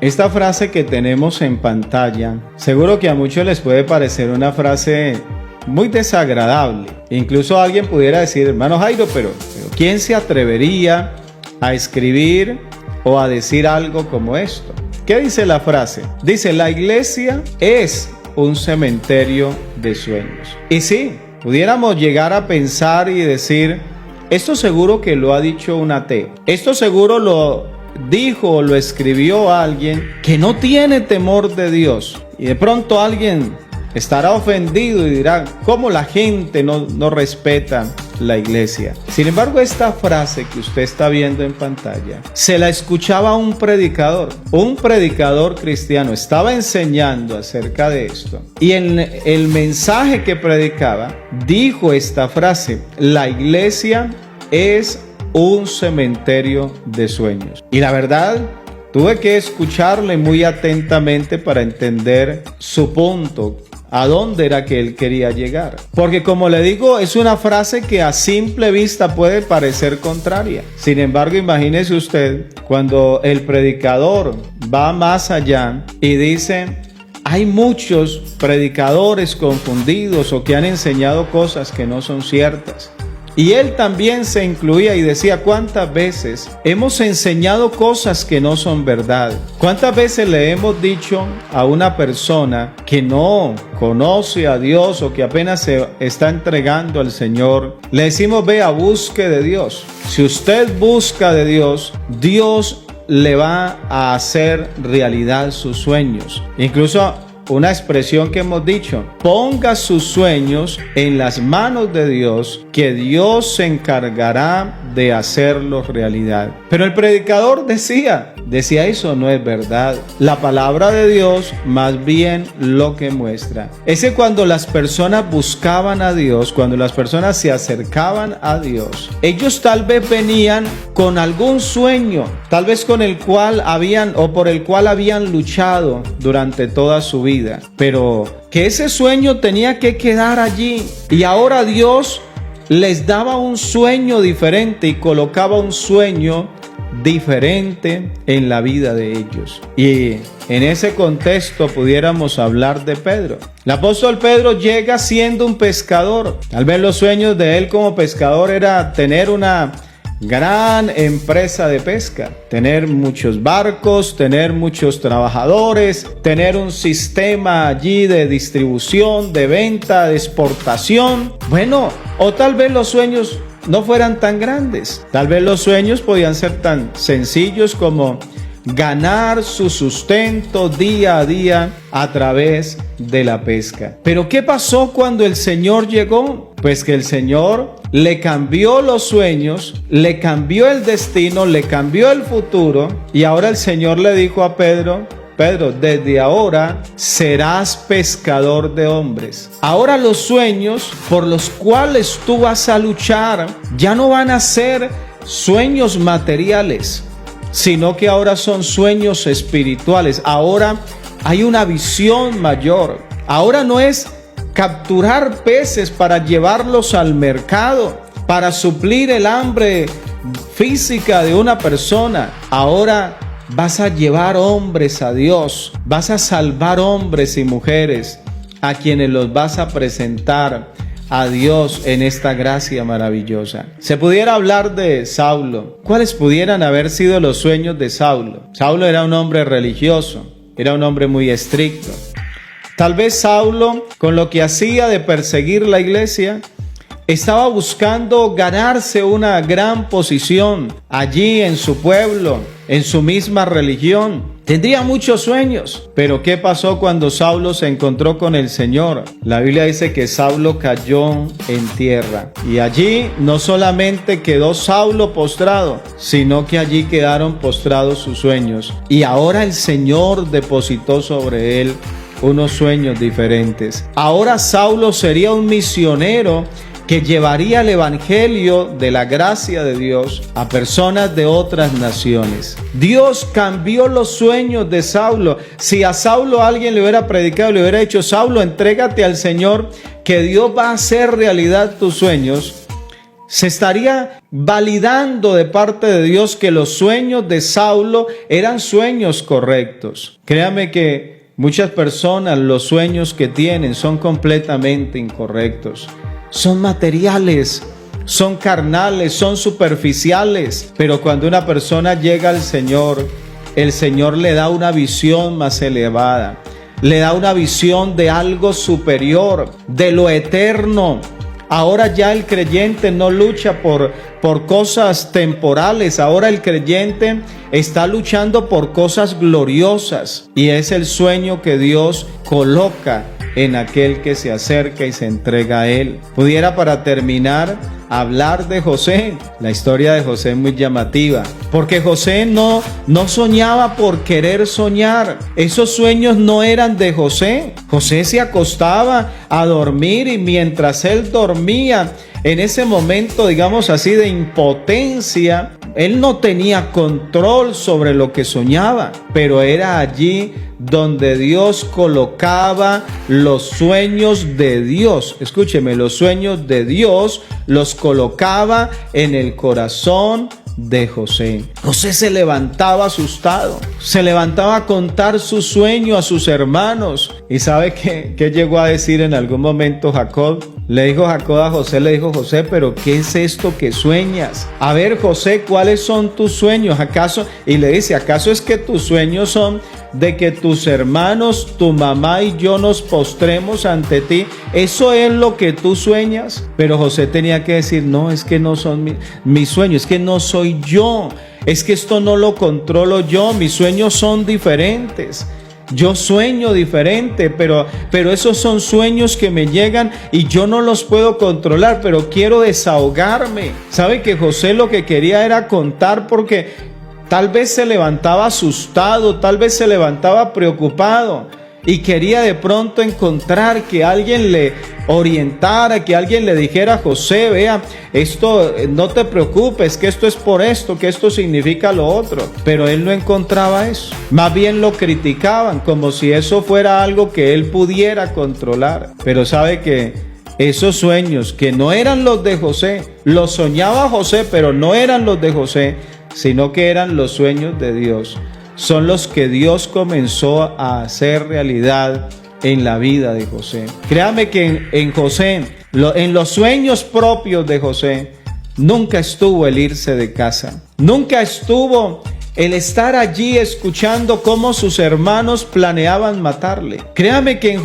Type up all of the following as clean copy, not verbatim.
esta frase que tenemos en pantalla, seguro que a muchos les puede parecer una frase muy desagradable. Incluso alguien pudiera decir, hermano Jairo, pero ¿quién se atrevería a escribir o a decir algo como esto? ¿Qué dice la frase? Dice, la iglesia es un cementerio de sueños. Y sí, pudiéramos llegar a pensar y decir, esto seguro que lo ha dicho un ateo. Esto seguro lo dijo o lo escribió alguien que no tiene temor de Dios. Y de pronto alguien estará ofendido y dirá, ¿cómo la gente no respeta la iglesia? Sin embargo, esta frase que usted está viendo en pantalla, se la escuchaba un predicador cristiano, estaba enseñando acerca de esto. Y en el mensaje que predicaba, dijo esta frase, la iglesia es un cementerio de sueños. Y la verdad, tuve que escucharle muy atentamente para entender su punto, a dónde era que él quería llegar. Porque como le digo, es una frase que a simple vista puede parecer contraria. Sin embargo, imagínese usted cuando el predicador va más allá y dice, hay muchos predicadores confundidos o que han enseñado cosas que no son ciertas. Y él también se incluía y decía, ¿cuántas veces hemos enseñado cosas que no son verdad? ¿Cuántas veces le hemos dicho a una persona que no conoce a Dios o que apenas se está entregando al Señor? Le decimos, vea, busque de Dios. Si usted busca de Dios, Dios le va a hacer realidad sus sueños. Incluso una expresión que hemos dicho, ponga sus sueños en las manos de Dios, que Dios se encargará de hacerlos realidad. Pero el predicador decía eso no es verdad. La palabra de Dios más bien lo que muestra es que cuando las personas buscaban a Dios, cuando las personas se acercaban a Dios, ellos tal vez venían con algún sueño, tal vez con el cual habían o por el cual habían luchado durante toda su vida. Pero que ese sueño tenía que quedar allí y ahora Dios les daba un sueño diferente y colocaba un sueño diferente en la vida de ellos. Y en ese contexto pudiéramos hablar de Pedro. El apóstol Pedro llega siendo un pescador. Tal vez los sueños de él como pescador era tener una gran empresa de pesca, tener muchos barcos, tener muchos trabajadores, tener un sistema allí de distribución, de venta, de exportación. Bueno, o tal vez los sueños no fueran tan grandes. Tal vez los sueños podían ser tan sencillos como ganar su sustento día a día a través de la pesca. Pero ¿qué pasó cuando el Señor llegó? Pues que el Señor le cambió los sueños, le cambió el destino, le cambió el futuro. Y ahora el Señor le dijo a Pedro, Pedro, desde ahora serás pescador de hombres. Ahora los sueños por los cuales tú vas a luchar ya no van a ser sueños materiales, sino que ahora son sueños espirituales. Ahora hay una visión mayor. Ahora no es capturar peces para llevarlos al mercado, para suplir el hambre física de una persona. Ahora vas a llevar hombres a Dios, vas a salvar hombres y mujeres a quienes los vas a presentar a Dios en esta gracia maravillosa. Se pudiera hablar de Saulo. ¿Cuáles pudieran haber sido los sueños de Saulo? Saulo era un hombre religioso, era un hombre muy estricto. Tal vez Saulo, con lo que hacía de perseguir la iglesia, estaba buscando ganarse una gran posición allí en su pueblo, en su misma religión. Tendría muchos sueños, pero ¿qué pasó cuando Saulo se encontró con el Señor? La Biblia dice que Saulo cayó en tierra y allí no solamente quedó Saulo postrado, sino que allí quedaron postrados sus sueños. Y ahora el Señor depositó sobre él unos sueños diferentes. Ahora Saulo sería un misionero que llevaría el evangelio de la gracia de Dios a personas de otras naciones. Dios cambió los sueños de Saulo. Si a Saulo alguien le hubiera predicado, le hubiera dicho, Saulo, entrégate al Señor, que Dios va a hacer realidad tus sueños, Se estaría validando de parte de Dios que los sueños de Saulo eran sueños correctos. Créame que muchas personas, los sueños que tienen son completamente incorrectos. Son materiales, son carnales, son superficiales. Pero cuando una persona llega al Señor, el Señor le da una visión más elevada. Le da una visión de algo superior, de lo eterno. Ahora ya el creyente no lucha por cosas temporales. Ahora el creyente está luchando por cosas gloriosas. Y es el sueño que Dios coloca en aquel que se acerca y se entrega a Él. Pudiera, para terminar, hablar de José. La historia de José es muy llamativa, porque José no soñaba por querer soñar. Esos sueños no eran de José. José se acostaba a dormir y mientras él dormía, en ese momento, digamos así, de impotencia, él no tenía control sobre lo que soñaba, pero era allí donde Dios colocaba los sueños de Dios. Escúcheme, los sueños de Dios los colocaba en el corazón de José. José se levantaba asustado, se levantaba a contar su sueño a sus hermanos. ¿Y sabe qué llegó a decir en algún momento Jacob? Le dijo Jacob a José, José, pero ¿qué es esto que sueñas? A ver, José, ¿cuáles son tus sueños? ¿Acaso? Y le dice, ¿acaso es que tus sueños son de que tus hermanos, tu mamá y yo nos postremos ante ti? ¿Eso es lo que tú sueñas? Pero José tenía que decir, no, es que no son mis sueños, es que no soy yo, es que esto no lo controlo yo, mis sueños son diferentes. Yo sueño diferente, pero esos son sueños que me llegan y yo no los puedo controlar, pero quiero desahogarme. ¿Sabe que José lo que quería era contar porque tal vez se levantaba asustado, tal vez se levantaba preocupado y quería de pronto encontrar que alguien le orientara, que alguien le dijera, José, vea, esto no te preocupes, que esto es por esto, que esto significa lo otro. Pero él no encontraba eso. Más bien lo criticaban como si eso fuera algo que él pudiera controlar. Pero sabe que esos sueños que no eran los de José, los soñaba José, pero no eran los de José, sino que eran los sueños de Dios. Son los que Dios comenzó a hacer realidad en la vida de José. Créame que en José, en los sueños propios de José, nunca estuvo el irse de casa. Nunca estuvo el estar allí escuchando cómo sus hermanos planeaban matarle. Créame que en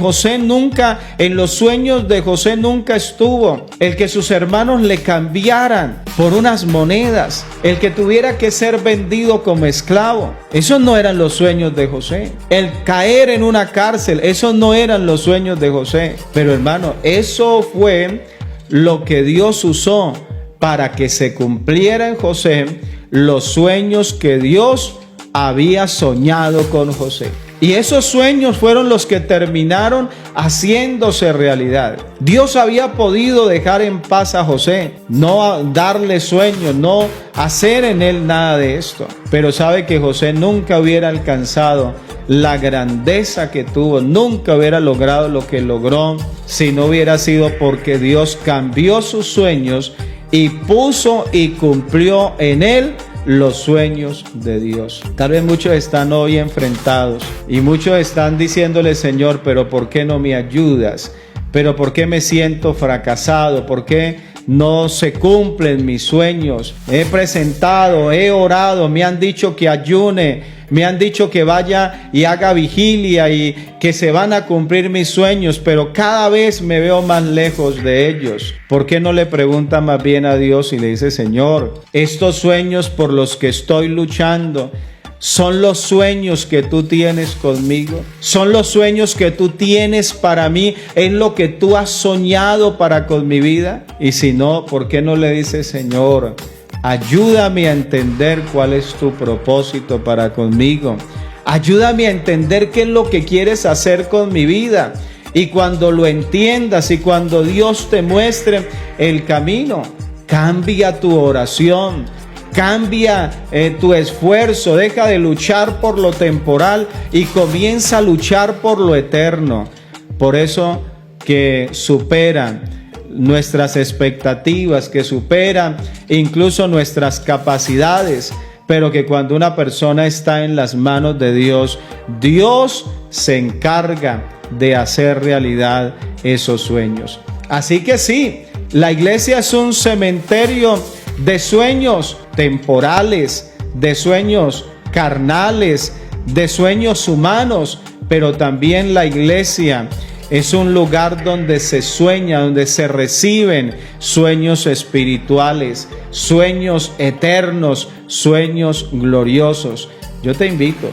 los sueños de José nunca estuvo el que sus hermanos le cambiaran por unas monedas, el que tuviera que ser vendido como esclavo. Esos no eran los sueños de José. El caer en una cárcel, esos no eran los sueños de José. Pero hermano, eso fue lo que Dios usó para que se cumpliera en José los sueños que Dios había soñado con José. Y esos sueños fueron los que terminaron haciéndose realidad. Dios había podido dejar en paz a José, no darle sueños, no hacer en él nada de esto. Pero sabe que José nunca hubiera alcanzado la grandeza que tuvo, nunca hubiera logrado lo que logró si no hubiera sido porque Dios cambió sus sueños y puso y cumplió en él los sueños de Dios. Tal vez muchos están hoy enfrentados y muchos están diciéndole, Señor, pero ¿por qué no me ayudas? ¿Pero por qué me siento fracasado? ¿Por qué no se cumplen mis sueños? He presentado, he orado, me han dicho que ayune, me han dicho que vaya y haga vigilia y que se van a cumplir mis sueños, pero cada vez me veo más lejos de ellos. ¿Por qué no le pregunta más bien a Dios y le dice, Señor, estos sueños por los que estoy luchando son los sueños que tú tienes conmigo? ¿Son los sueños que tú tienes para mí? ¿Es lo que tú has soñado para con mi vida? Y si no, ¿por qué no le dices, Señor, ayúdame a entender cuál es tu propósito para conmigo? Ayúdame a entender qué es lo que quieres hacer con mi vida. Y cuando lo entiendas y cuando Dios te muestre el camino, cambia tu oración, cambia tu esfuerzo, deja de luchar por lo temporal y comienza a luchar por lo eterno. Por eso que superan nuestras expectativas, que supera incluso nuestras capacidades, pero que cuando una persona está en las manos de Dios, Dios se encarga de hacer realidad esos sueños. Así que sí, la iglesia es un cementerio de sueños temporales, de sueños carnales, de sueños humanos, pero también la iglesia es un lugar donde se sueña, donde se reciben sueños espirituales, sueños eternos, sueños gloriosos. Yo te invito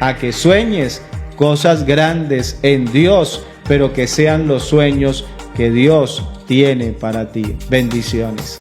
a que sueñes cosas grandes en Dios, pero que sean los sueños que Dios tiene para ti. Bendiciones.